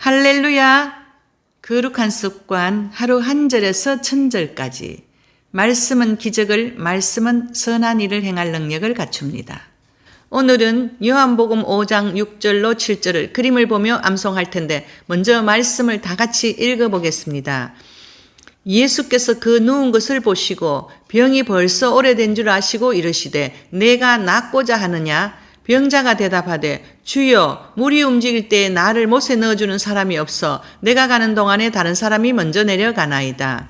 할렐루야! 거룩한 습관 하루 한 절에서 천절까지. 말씀은 기적을, 말씀은 선한 일을 행할 능력을 갖춥니다. 오늘은 요한복음 5장 6절로 7절을 그림을 보며 암송할 텐데 먼저 말씀을 다 같이 읽어보겠습니다. 예수께서 그 누운 것을 보시고 병이 벌써 오래된 줄 아시고 이르시되 내가 낫고자 하느냐? 병자가 대답하되 주여 물이 움직일 때에 나를 못에 넣어주는 사람이 없어 내가 가는 동안에 다른 사람이 먼저 내려가나이다.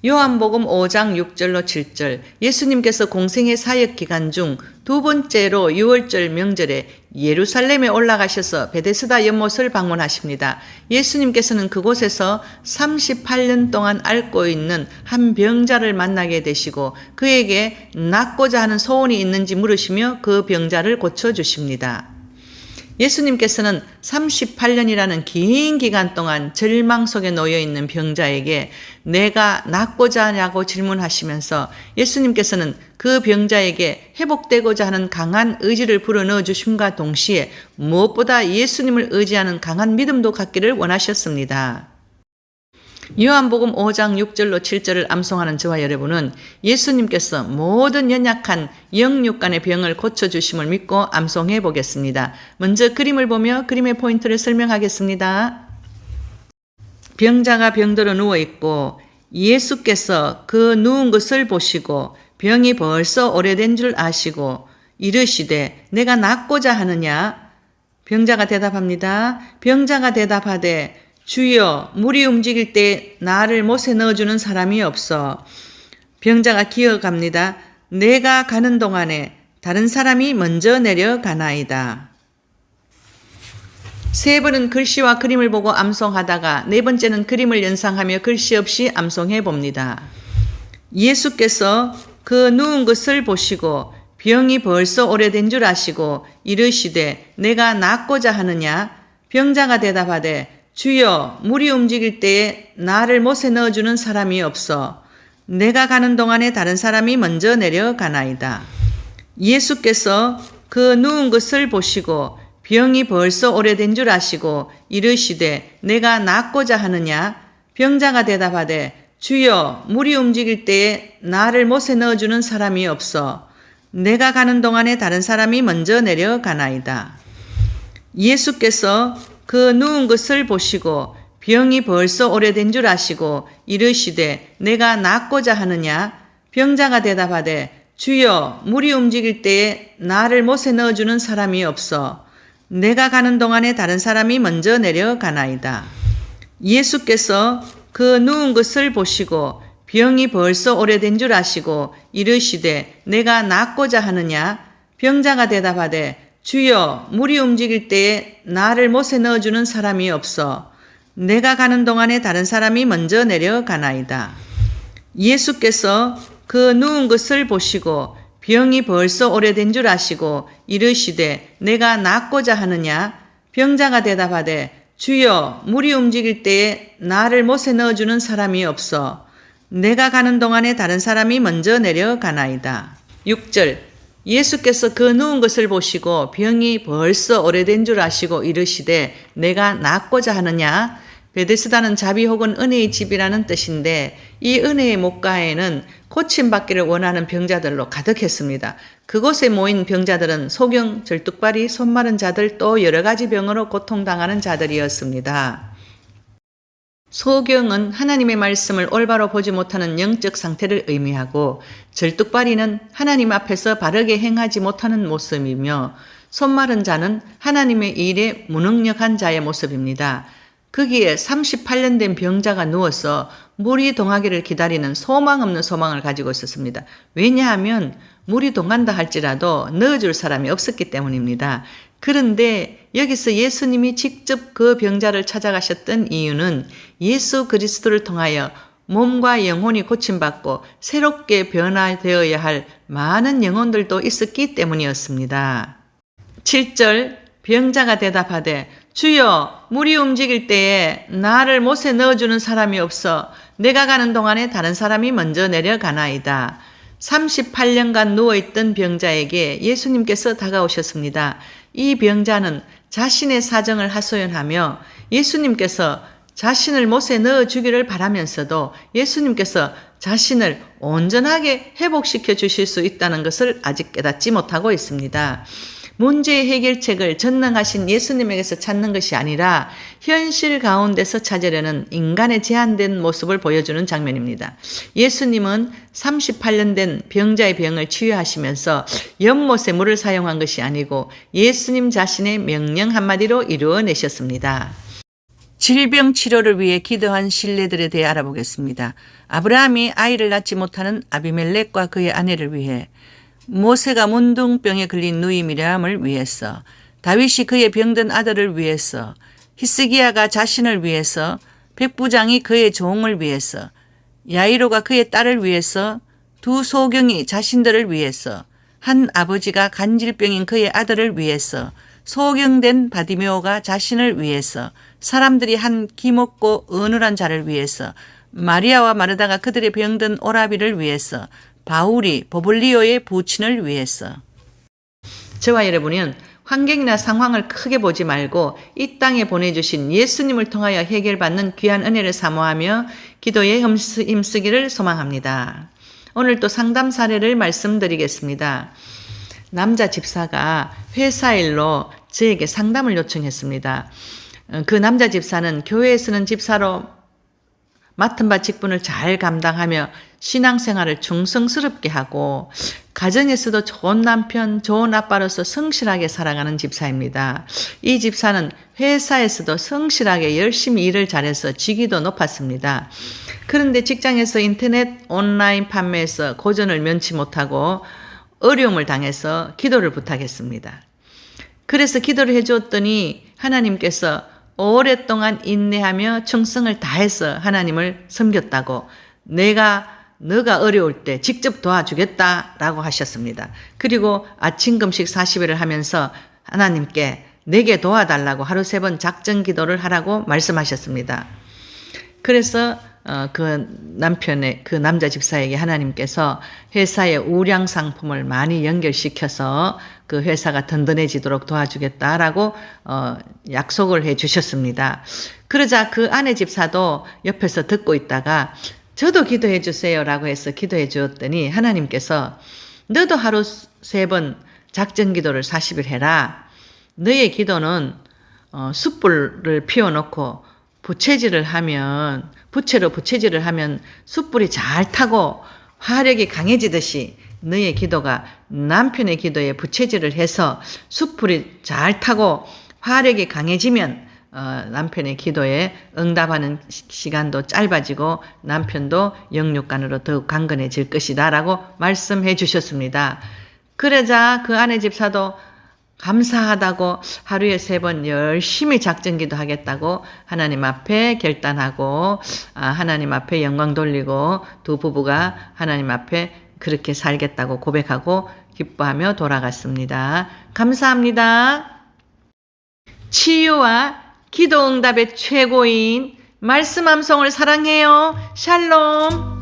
요한복음 5장 6절로 7절. 예수님께서 공생의 사역 기간 중 두 번째로 유월절 명절에 예루살렘에 올라가셔서 베데스다 연못을 방문하십니다. 예수님께서는 그곳에서 38년 동안 앓고 있는 한 병자를 만나게 되시고 그에게 낫고자 하는 소원이 있는지 물으시며 그 병자를 고쳐주십니다. 예수님께서는 38년이라는 긴 기간 동안 절망 속에 놓여있는 병자에게 내가 낫고자 하냐고 질문하시면서 예수님께서는 그 병자에게 회복되고자 하는 강한 의지를 불어넣어 주심과 동시에 무엇보다 예수님을 의지하는 강한 믿음도 갖기를 원하셨습니다. 요한복음 5장 6절로 7절을 암송하는 저와 여러분은 예수님께서 모든 연약한 영육간의 병을 고쳐주심을 믿고 암송해 보겠습니다. 먼저 그림을 보며 그림의 포인트를 설명하겠습니다. 병자가 병들어 누워있고 예수께서 그 누운 것을 보시고 병이 벌써 오래된 줄 아시고 이르시되 내가 낫고자 하느냐? 병자가 대답합니다. 병자가 대답하되 주여 물이 움직일 때 나를 못에 넣어주는 사람이 없어. 병자가 기어갑니다. 내가 가는 동안에 다른 사람이 먼저 내려가나이다. 세 번은 글씨와 그림을 보고 암송하다가 네 번째는 그림을 연상하며 글씨 없이 암송해 봅니다. 예수께서 그 누운 것을 보시고 병이 벌써 오래된 줄 아시고 이르시되 내가 낫고자 하느냐? 병자가 대답하되 주여 물이 움직일 때에 나를 못에 넣어주는 사람이 없어. 내가 가는 동안에 다른 사람이 먼저 내려가나이다. 예수께서 그 누운 것을 보시고 병이 벌써 오래된 줄 아시고 이르시되 내가 낫고자 하느냐? 병자가 대답하되 주여 물이 움직일 때에 나를 못에 넣어주는 사람이 없어. 내가 가는 동안에 다른 사람이 먼저 내려가나이다. 예수께서 그 누운 것을 보시고 병이 벌써 오래된 줄 아시고 이르시되 내가 낫고자 하느냐? 병자가 대답하되 주여 물이 움직일 때에 나를 못에 넣어주는 사람이 없어. 내가 가는 동안에 다른 사람이 먼저 내려가나이다. 예수께서 그 누운 것을 보시고 병이 벌써 오래된 줄 아시고 이르시되 내가 낫고자 하느냐? 병자가 대답하되 주여 물이 움직일 때에 나를 못에 넣어주는 사람이 없어. 내가 가는 동안에 다른 사람이 먼저 내려가나이다. 예수께서 그 누운 것을 보시고 병이 벌써 오래된 줄 아시고 이르시되 내가 낫고자 하느냐? 병자가 대답하되 주여 물이 움직일 때에 나를 못에 넣어주는 사람이 없어. 내가 가는 동안에 다른 사람이 먼저 내려가나이다. 6절. 예수께서 그 누운 것을 보시고 병이 벌써 오래된 줄 아시고 이르시되 내가 낫고자 하느냐? 베데스다는 자비 혹은 은혜의 집이라는 뜻인데 이 은혜의 목가에는 고침받기를 원하는 병자들로 가득했습니다. 그곳에 모인 병자들은 소경, 절뚝발이, 손마른 자들 또 여러 가지 병으로 고통당하는 자들이었습니다. 소경은 하나님의 말씀을 올바로 보지 못하는 영적 상태를 의미하고 절뚝발이는 하나님 앞에서 바르게 행하지 못하는 모습이며 손마른 자는 하나님의 일에 무능력한 자의 모습입니다. 거기에 38년 된 병자가 누워서 물이 동하기를 기다리는 소망 없는 소망을 가지고 있었습니다. 왜냐하면 물이 동한다 할지라도 넣어줄 사람이 없었기 때문입니다. 그런데 여기서 예수님이 직접 그 병자를 찾아가셨던 이유는 예수 그리스도를 통하여 몸과 영혼이 고침받고 새롭게 변화되어야 할 많은 영혼들도 있었기 때문이었습니다. 7절. 병자가 대답하되 주여 물이 움직일 때에 나를 못에 넣어주는 사람이 없어. 내가 가는 동안에 다른 사람이 먼저 내려가나이다. 38년간 누워있던 병자에게 예수님께서 다가오셨습니다. 이 병자는 자신의 사정을 하소연하며 예수님께서 자신을 못에 넣어 주기를 바라면서도 예수님께서 자신을 온전하게 회복시켜 주실 수 있다는 것을 아직 깨닫지 못하고 있습니다. 문제의 해결책을 전능하신 예수님에게서 찾는 것이 아니라 현실 가운데서 찾으려는 인간의 제한된 모습을 보여주는 장면입니다. 예수님은 38년 된 병자의 병을 치유하시면서 연못의 물을 사용한 것이 아니고 예수님 자신의 명령 한마디로 이루어내셨습니다. 질병 치료를 위해 기도한 신뢰들에 대해 알아보겠습니다. 아브라함이 아이를 낳지 못하는 아비멜렉과 그의 아내를 위해, 모세가 문둥병에 걸린 누이 미랴암을 위해서, 다윗이 그의 병든 아들을 위해서, 히스기야가 자신을 위해서, 백부장이 그의 종을 위해서, 야이로가 그의 딸을 위해서, 두 소경이 자신들을 위해서, 한 아버지가 간질병인 그의 아들을 위해서, 소경된 바디메오가 자신을 위해서, 사람들이 한 기먹고 어눌한 자를 위해서, 마리아와 마르다가 그들의 병든 오라비를 위해서, 바울이 보블리오의 부친을 위해서. 저와 여러분은 환경이나 상황을 크게 보지 말고 이 땅에 보내주신 예수님을 통하여 해결받는 귀한 은혜를 사모하며 기도에 힘쓰기를 소망합니다. 오늘 또 상담 사례를 말씀드리겠습니다. 남자 집사가 회사 일로 저에게 상담을 요청했습니다. 그 남자 집사는 교회에 쓰는 집사로 맡은 바 직분을 잘 감당하며 신앙생활을 충성스럽게 하고 가정에서도 좋은 남편, 좋은 아빠로서 성실하게 살아가는 집사입니다. 이 집사는 회사에서도 성실하게 열심히 일을 잘해서 직위도 높았습니다. 그런데 직장에서 인터넷 온라인 판매에서 고전을 면치 못하고 어려움을 당해서 기도를 부탁했습니다. 그래서 기도를 해주었더니 하나님께서 오랫동안 인내하며 충성을 다해서 하나님을 섬겼다고, 너가 어려울 때 직접 도와주겠다라고 하셨습니다. 그리고 아침 금식 40일을 하면서 하나님께 내게 도와달라고 하루 3번 작정 기도를 하라고 말씀하셨습니다. 그래서 그 남자 집사에게 하나님께서 회사의 우량 상품을 많이 연결시켜서 그 회사가 든든해지도록 도와주겠다라고 약속을 해 주셨습니다. 그러자 그 아내 집사도 옆에서 듣고 있다가 저도 기도해 주세요라고 해서 기도해 주었더니 하나님께서 너도 하루 3번 작정 기도를 40일 해라. 너의 기도는 숯불을 피워놓고 부채질을 하면 숯불이 잘 타고 화력이 강해지듯이 너의 기도가 남편의 기도에 부채질을 해서 숯불이 잘 타고 화력이 강해지면 남편의 기도에 응답하는 시간도 짧아지고 남편도 영육간으로 더욱 강건해질 것이다 라고 말씀해 주셨습니다. 그러자 그 아내 집사도 감사하다고 하루에 3번 열심히 작정기도 하겠다고 하나님 앞에 결단하고 하나님 앞에 영광 돌리고 두 부부가 하나님 앞에 그렇게 살겠다고 고백하고 기뻐하며 돌아갔습니다. 감사합니다. 치유와 기도 응답의 최고인 말씀 암송을 사랑해요. 샬롬.